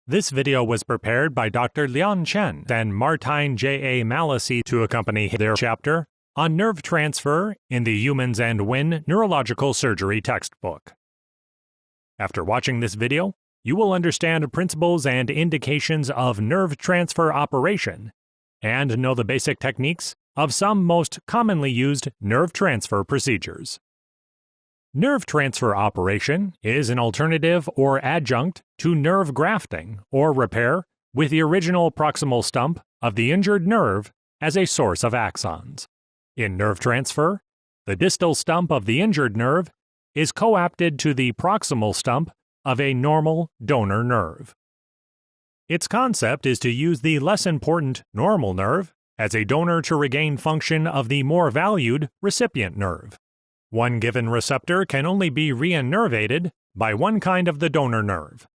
This video was prepared by Dr. Lian Chen and Martine J.A. Malasey to accompany their chapter on nerve transfer in the Humans and Wynn Neurological Surgery textbook. After watching this video, you will understand principles and indications of nerve transfer operation and know the basic techniques of some most commonly used nerve transfer procedures. Nerve transfer operation is an alternative or adjunct to nerve grafting or repair with the original proximal stump of the injured nerve as a source of axons. In nerve transfer, the distal stump of the injured nerve is coapted to the proximal stump of a normal donor nerve. Its concept is to use the less important normal nerve as a donor to regain function of the more valued recipient nerve. One given receptor can only be reinnervated by one kind of the donor nerve.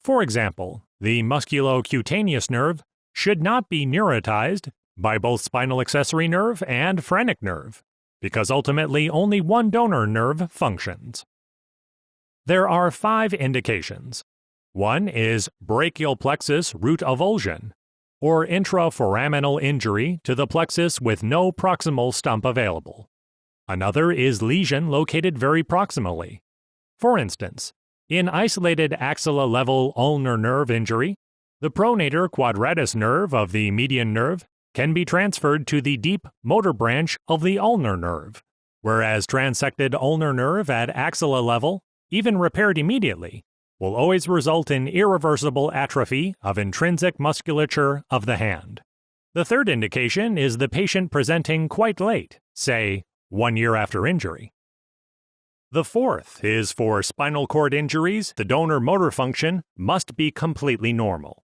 For example, the musculocutaneous nerve should not be neurotized by both spinal accessory nerve and phrenic nerve, because ultimately only one donor nerve functions. There are 5 indications. One is brachial plexus root avulsion, or intraforaminal injury to the plexus with no proximal stump available. Another is lesion located very proximally. For instance, in isolated axilla-level ulnar nerve injury, the pronator quadratus nerve of the median nerve can be transferred to the deep motor branch of the ulnar nerve, whereas transected ulnar nerve at axilla level, even repaired immediately, will always result in irreversible atrophy of intrinsic musculature of the hand. The third indication is the patient presenting quite late, say, 1 year after injury. The fourth is for spinal cord injuries, the donor motor function must be completely normal.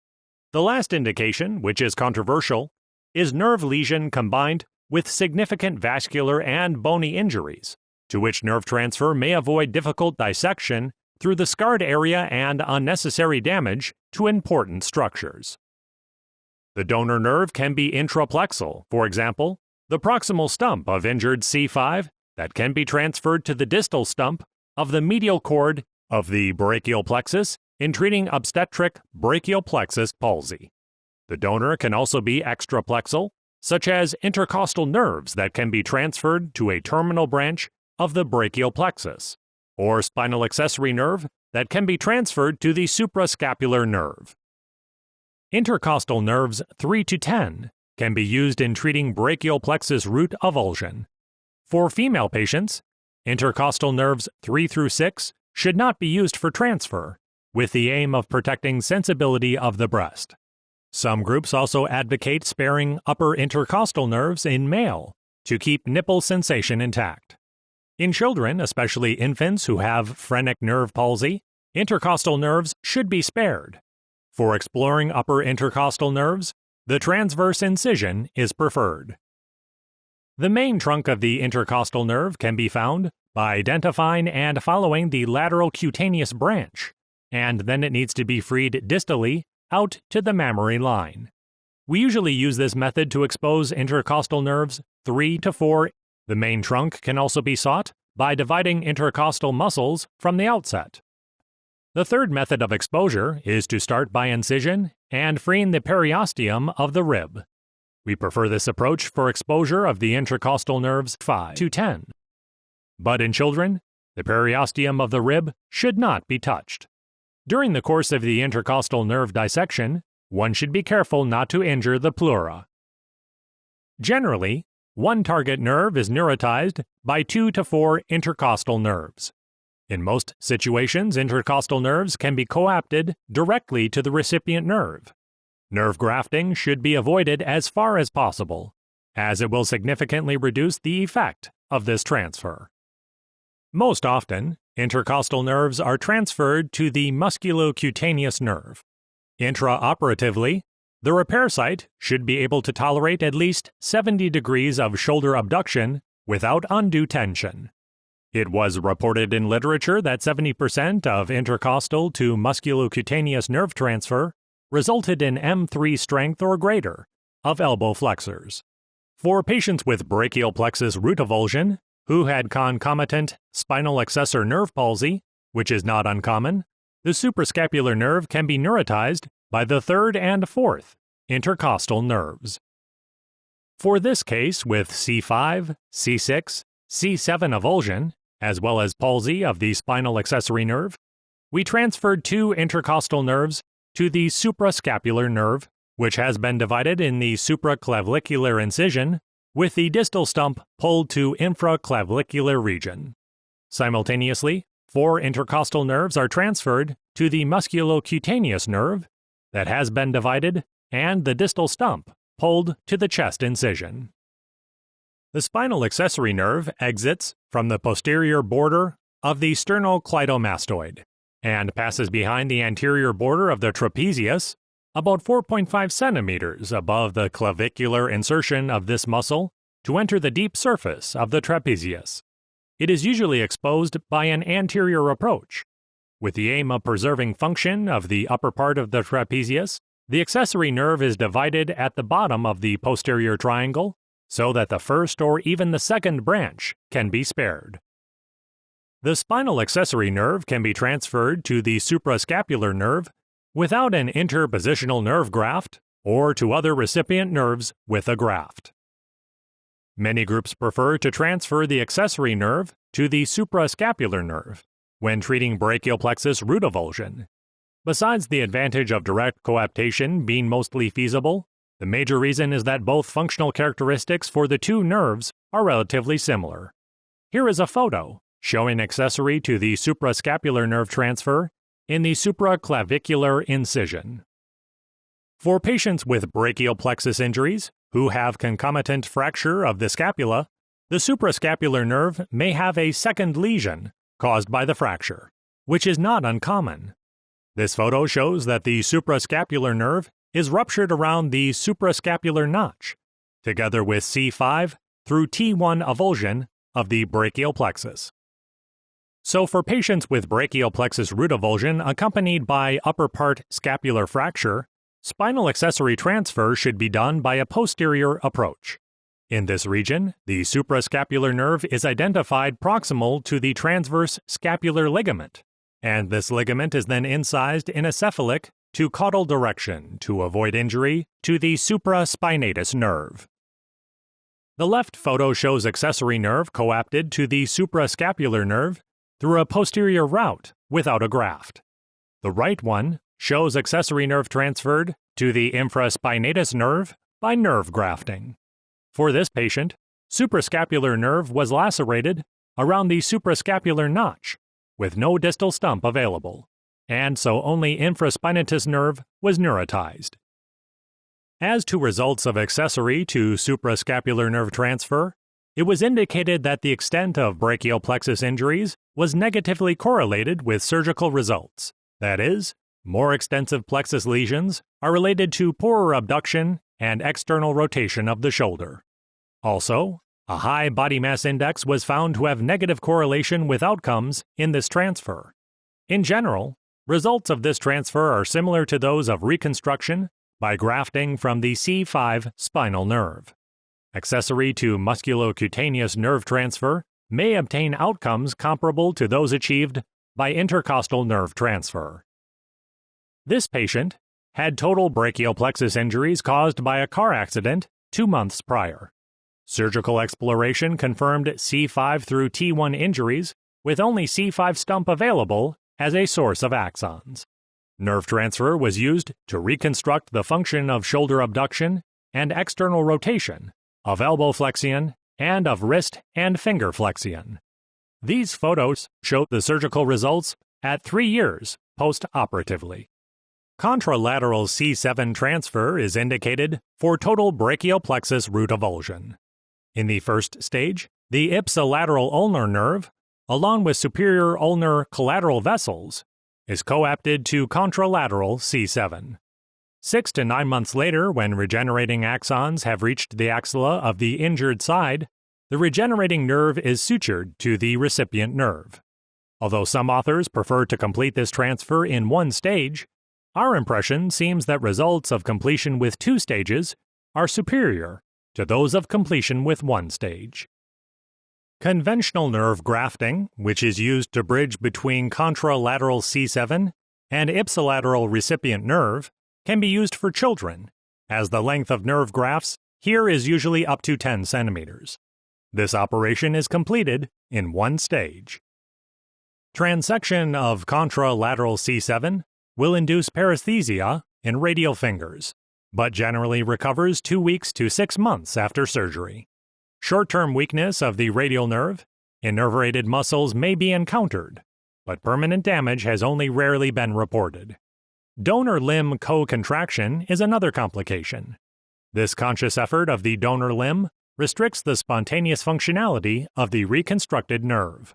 The last indication, which is controversial, is nerve lesion combined with significant vascular and bony injuries, to which nerve transfer may avoid difficult dissection through the scarred area and unnecessary damage to important structures. The donor nerve can be intraplexal, for example, the proximal stump of injured C5 that can be transferred to the distal stump of the medial cord of the brachial plexus in treating obstetric brachial plexus palsy. The donor can also be extraplexal, such as intercostal nerves that can be transferred to a terminal branch of the brachial plexus, or spinal accessory nerve that can be transferred to the suprascapular nerve. Intercostal nerves 3 to 10 can be used in treating brachial plexus root avulsion. For female patients, intercostal nerves 3 through 6 should not be used for transfer, with the aim of protecting sensibility of the breast. Some groups also advocate sparing upper intercostal nerves in male to keep nipple sensation intact. In children, especially infants who have phrenic nerve palsy, intercostal nerves should be spared. For exploring upper intercostal nerves, the transverse incision is preferred. The main trunk of the intercostal nerve can be found by identifying and following the lateral cutaneous branch, and then it needs to be freed distally out to the mammary line. We usually use this method to expose intercostal nerves 3 to 4. The main trunk can also be sought by dividing intercostal muscles from the outset. The third method of exposure is to start by incision and freeing the periosteum of the rib. We prefer this approach for exposure of the intercostal nerves 5 to 10. But in children, the periosteum of the rib should not be touched. During the course of the intercostal nerve dissection, one should be careful not to injure the pleura. Generally, one target nerve is neurotized by 2 to 4 intercostal nerves. In most situations, intercostal nerves can be coapted directly to the recipient nerve. Nerve grafting should be avoided as far as possible, as it will significantly reduce the effect of this transfer. Most often, intercostal nerves are transferred to the musculocutaneous nerve. Intraoperatively, the repair site should be able to tolerate at least 70 degrees of shoulder abduction without undue tension. It was reported in literature that 70% of intercostal to musculocutaneous nerve transfer resulted in M3 strength or greater of elbow flexors. For patients with brachial plexus root avulsion who had concomitant spinal accessor nerve palsy, which is not uncommon, the suprascapular nerve can be neurotized by the third and fourth intercostal nerves. For this case with C5, C6, C7 avulsion, as well as palsy of the spinal accessory nerve, we transferred two intercostal nerves to the suprascapular nerve, which has been divided in the supraclavicular incision, with the distal stump pulled to infraclavicular region. Simultaneously, four intercostal nerves are transferred to the musculocutaneous nerve that has been divided and the distal stump pulled to the chest incision. The spinal accessory nerve exits from the posterior border of the sternocleidomastoid and passes behind the anterior border of the trapezius, about 4.5 centimeters above the clavicular insertion of this muscle, to enter the deep surface of the trapezius. It is usually exposed by an anterior approach. With the aim of preserving function of the upper part of the trapezius, the accessory nerve is divided at the bottom of the posterior triangle so that the first or even the second branch can be spared. The spinal accessory nerve can be transferred to the suprascapular nerve without an interpositional nerve graft or to other recipient nerves with a graft. Many groups prefer to transfer the accessory nerve to the suprascapular nerve when treating brachial plexus root avulsion. Besides the advantage of direct coaptation being mostly feasible, the major reason is that both functional characteristics for the two nerves are relatively similar. Here is a photo showing accessory to the suprascapular nerve transfer in the supraclavicular incision. For patients with brachial plexus injuries who have concomitant fracture of the scapula, the suprascapular nerve may have a second lesion caused by the fracture, which is not uncommon. This photo shows that the suprascapular nerve is ruptured around the suprascapular notch, together with C5 through T1 avulsion of the brachial plexus. So for patients with brachial plexus root avulsion accompanied by upper part scapular fracture, spinal accessory transfer should be done by a posterior approach. In this region, the suprascapular nerve is identified proximal to the transverse scapular ligament, and this ligament is then incised in a cephalic to caudal direction to avoid injury to the supraspinatus nerve. The left photo shows accessory nerve coapted to the suprascapular nerve through a posterior route without a graft. The right one shows accessory nerve transferred to the infraspinatus nerve by nerve grafting. For this patient, suprascapular nerve was lacerated around the suprascapular notch, with no distal stump available, and so only infraspinatus nerve was neurotized. As to results of accessory to suprascapular nerve transfer, it was indicated that the extent of brachial plexus injuries was negatively correlated with surgical results. That is, more extensive plexus lesions are related to poorer abduction and external rotation of the shoulder. Also, a high body mass index was found to have negative correlation with outcomes in this transfer. In general, results of this transfer are similar to those of reconstruction by grafting from the C5 spinal nerve. Accessory to musculocutaneous nerve transfer may obtain outcomes comparable to those achieved by intercostal nerve transfer. This patient had total brachial plexus injuries caused by a car accident 2 months prior. Surgical exploration confirmed C5 through T1 injuries with only C5 stump available as a source of axons. Nerve transfer was used to reconstruct the function of shoulder abduction and external rotation, of elbow flexion, and of wrist and finger flexion. These photos show the surgical results at 3 years post-operatively. Contralateral C7 transfer is indicated for total brachial plexus root avulsion. In the first stage, the ipsilateral ulnar nerve, along with superior ulnar collateral vessels, is coapted to contralateral C7. 6 to 9 months later, when regenerating axons have reached the axilla of the injured side, the regenerating nerve is sutured to the recipient nerve. Although some authors prefer to complete this transfer in one stage, our impression seems that results of completion with 2 stages are superior to those of completion with 1 stage. Conventional nerve grafting, which is used to bridge between contralateral C7 and ipsilateral recipient nerve, can be used for children, as the length of nerve grafts here is usually up to 10 centimeters. This operation is completed in one stage. Transection of contralateral C7 will induce paresthesia in radial fingers, but generally recovers 2 weeks to 6 months after surgery. Short-term weakness of the radial nerve, innervated muscles may be encountered, but permanent damage has only rarely been reported. Donor limb co-contraction is another complication. This conscious effort of the donor limb restricts the spontaneous functionality of the reconstructed nerve.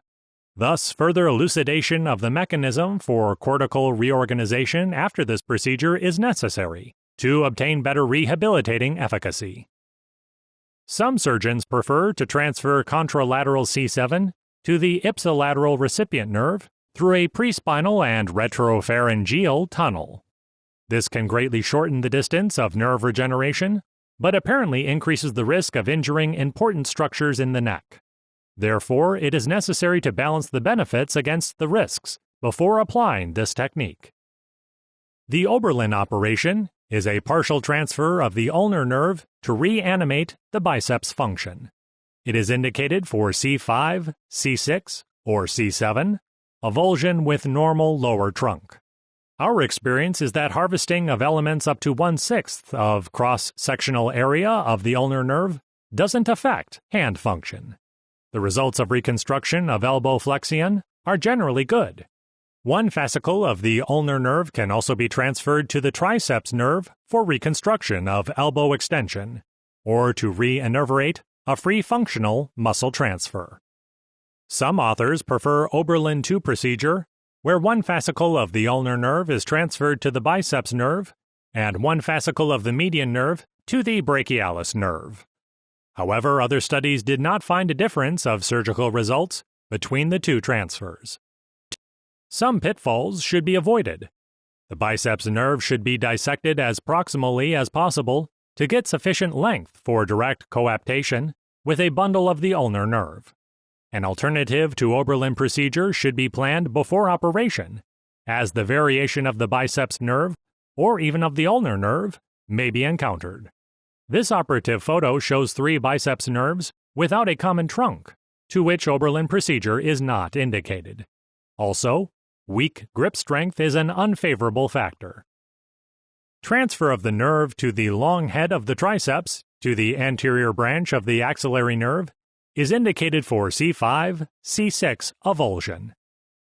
Thus, further elucidation of the mechanism for cortical reorganization after this procedure is necessary to obtain better rehabilitating efficacy. Some surgeons prefer to transfer contralateral C7 to the ipsilateral recipient nerve through a prespinal and retropharyngeal tunnel. This can greatly shorten the distance of nerve regeneration, but apparently increases the risk of injuring important structures in the neck. Therefore, it is necessary to balance the benefits against the risks before applying this technique. The Oberlin operation is a partial transfer of the ulnar nerve to reanimate the biceps function. It is indicated for C5, C6, or C7, avulsion with normal lower trunk. Our experience is that harvesting of elements up to 1/6 of cross-sectional area of the ulnar nerve doesn't affect hand function. The results of reconstruction of elbow flexion are generally good. One fascicle of the ulnar nerve can also be transferred to the triceps nerve for reconstruction of elbow extension, or to re-innervate a free functional muscle transfer. Some authors prefer Oberlin II procedure, where one fascicle of the ulnar nerve is transferred to the biceps nerve, and one fascicle of the median nerve to the brachialis nerve. However, other studies did not find a difference of surgical results between the two transfers. Some pitfalls should be avoided. The biceps nerve should be dissected as proximally as possible to get sufficient length for direct coaptation with a bundle of the ulnar nerve. An alternative to Oberlin procedure should be planned before operation, as the variation of the biceps nerve, or even of the ulnar nerve, may be encountered. This operative photo shows 3 biceps nerves without a common trunk, to which Oberlin procedure is not indicated. Also, weak grip strength is an unfavorable factor. Transfer of the nerve to the long head of the triceps to the anterior branch of the axillary nerve is indicated for C5, C6 avulsion.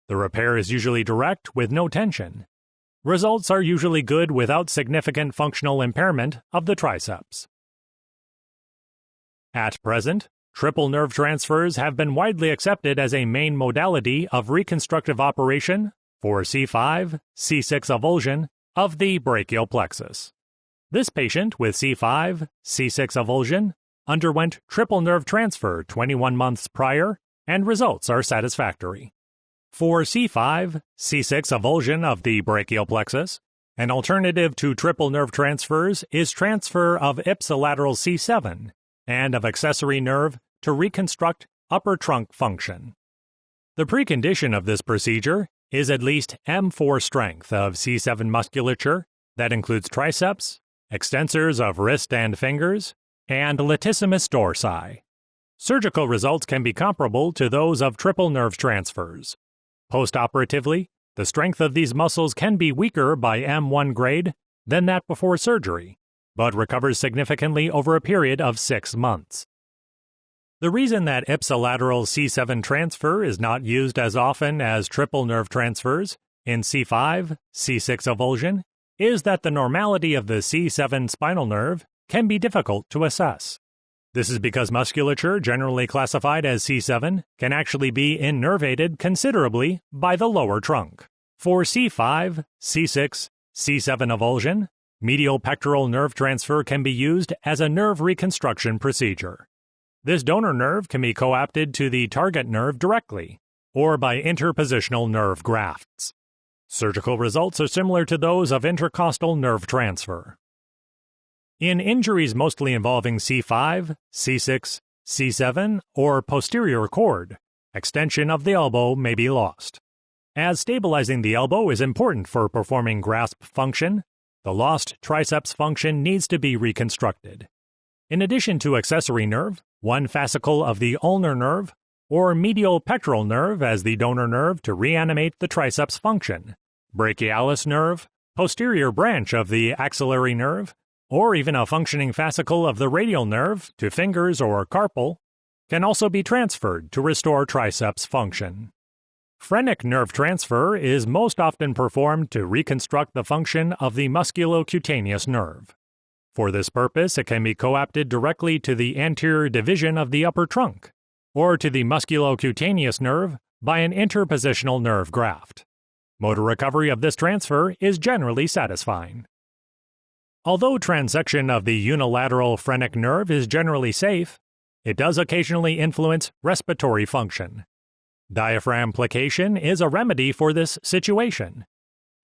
The repair is usually direct with no tension. Results are usually good without significant functional impairment of the triceps. At present, triple nerve transfers have been widely accepted as a main modality of reconstructive operation for C5, C6 avulsion of the brachial plexus. This patient with C5, C6 avulsion underwent triple nerve transfer 21 months prior, and results are satisfactory. For C5, C6 avulsion of the brachial plexus, an alternative to triple nerve transfers is transfer of ipsilateral C7 and of accessory nerve to reconstruct upper trunk function. The precondition of this procedure is at least M4 strength of C7 musculature that includes triceps, extensors of wrist and fingers, and latissimus dorsi. Surgical results can be comparable to those of triple nerve transfers. Postoperatively, the strength of these muscles can be weaker by M1 grade than that before surgery, but recovers significantly over a period of 6 months. The reason that ipsilateral C7 transfer is not used as often as triple nerve transfers in C5, C6 avulsion is that the normality of the C7 spinal nerve can be difficult to assess. This is because musculature generally classified as C7 can actually be innervated considerably by the lower trunk. For C5, C6, C7 avulsion, medial pectoral nerve transfer can be used as a nerve reconstruction procedure. This donor nerve can be coapted to the target nerve directly, or by interpositional nerve grafts. Surgical results are similar to those of intercostal nerve transfer. In injuries mostly involving C5, C6, C7, or posterior cord, extension of the elbow may be lost. As stabilizing the elbow is important for performing grasp function, the lost triceps function needs to be reconstructed. In addition to accessory nerve, one fascicle of the ulnar nerve or medial pectoral nerve as the donor nerve to reanimate the triceps function, brachialis nerve, posterior branch of the axillary nerve, or even a functioning fascicle of the radial nerve to fingers or carpal, can also be transferred to restore triceps function. Phrenic nerve transfer is most often performed to reconstruct the function of the musculocutaneous nerve. For this purpose, it can be coapted directly to the anterior division of the upper trunk, or to the musculocutaneous nerve by an interpositional nerve graft. Motor recovery of this transfer is generally satisfying. Although transection of the unilateral phrenic nerve is generally safe, it does occasionally influence respiratory function. Diaphragm plication is a remedy for this situation.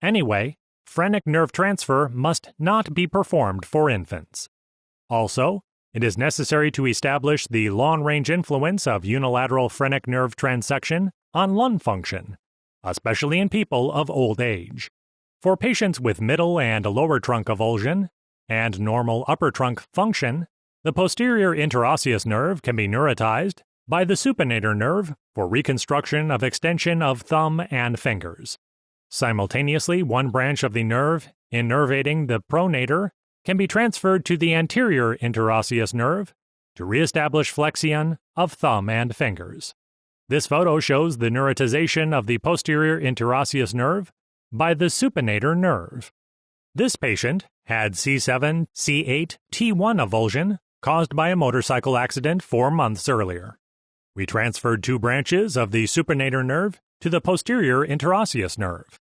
Anyway, phrenic nerve transfer must not be performed for infants. Also, it is necessary to establish the long-range influence of unilateral phrenic nerve transection on lung function, especially in people of old age. For patients with middle and lower trunk avulsion and normal upper trunk function, the posterior interosseous nerve can be neurotized by the supinator nerve for reconstruction of extension of thumb and fingers. Simultaneously, one branch of the nerve innervating the pronator can be transferred to the anterior interosseous nerve to reestablish flexion of thumb and fingers. This photo shows the neurotization of the posterior interosseous nerve by the supinator nerve. This patient had C7, C8, T1 avulsion caused by a motorcycle accident 4 months earlier. We transferred 2 branches of the supinator nerve to the posterior interosseous nerve.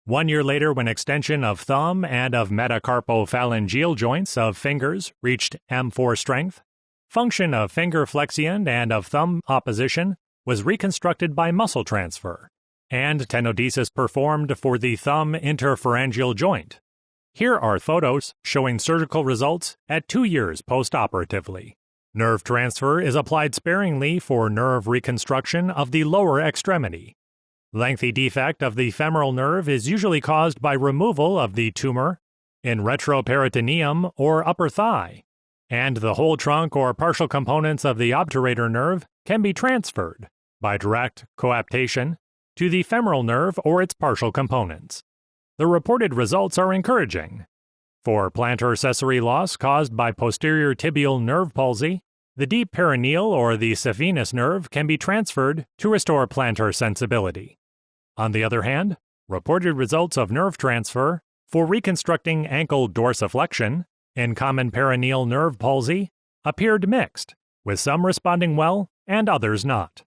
1 year later, when extension of thumb and of metacarpophalangeal joints of fingers reached M4 strength, function of finger flexion and of thumb opposition was reconstructed by muscle transfer, and tenodesis performed for the thumb interphalangeal joint. Here are photos showing surgical results at 2 years postoperatively. Nerve transfer is applied sparingly for nerve reconstruction of the lower extremity. Lengthy defect of the femoral nerve is usually caused by removal of the tumor in retroperitoneum or upper thigh, and the whole trunk or partial components of the obturator nerve can be transferred by direct coaptation to the femoral nerve or its partial components. The reported results are encouraging. For plantar accessory loss caused by posterior tibial nerve palsy, the deep perineal or the saphenous nerve can be transferred to restore plantar sensibility. On the other hand, reported results of nerve transfer for reconstructing ankle dorsiflexion in common perineal nerve palsy appeared mixed, with some responding well and others not.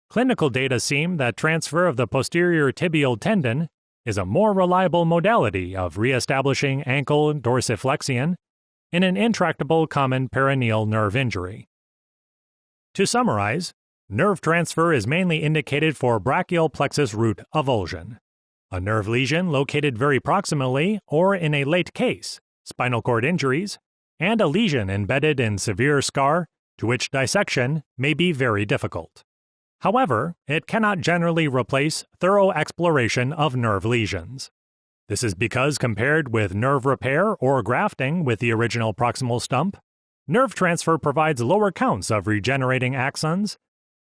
Clinical data seem that transfer of the posterior tibial tendon is a more reliable modality of reestablishing ankle dorsiflexion in an intractable common perineal nerve injury. To summarize, nerve transfer is mainly indicated for brachial plexus root avulsion, a nerve lesion located very proximally or in a late case, spinal cord injuries, and a lesion embedded in severe scar to which dissection may be very difficult. However, it cannot generally replace thorough exploration of nerve lesions. This is because compared with nerve repair or grafting with the original proximal stump, nerve transfer provides lower counts of regenerating axons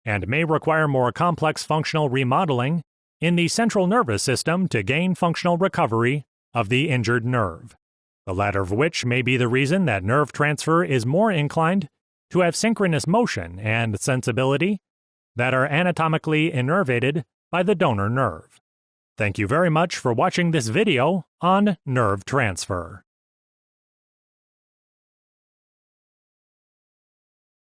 and may require more complex functional remodeling in the central nervous system to gain functional recovery of the injured nerve, the latter of which may be the reason that nerve transfer is more inclined to have synchronous motion and sensibility that are anatomically innervated by the donor nerve. Thank you very much for watching this video on nerve transfer.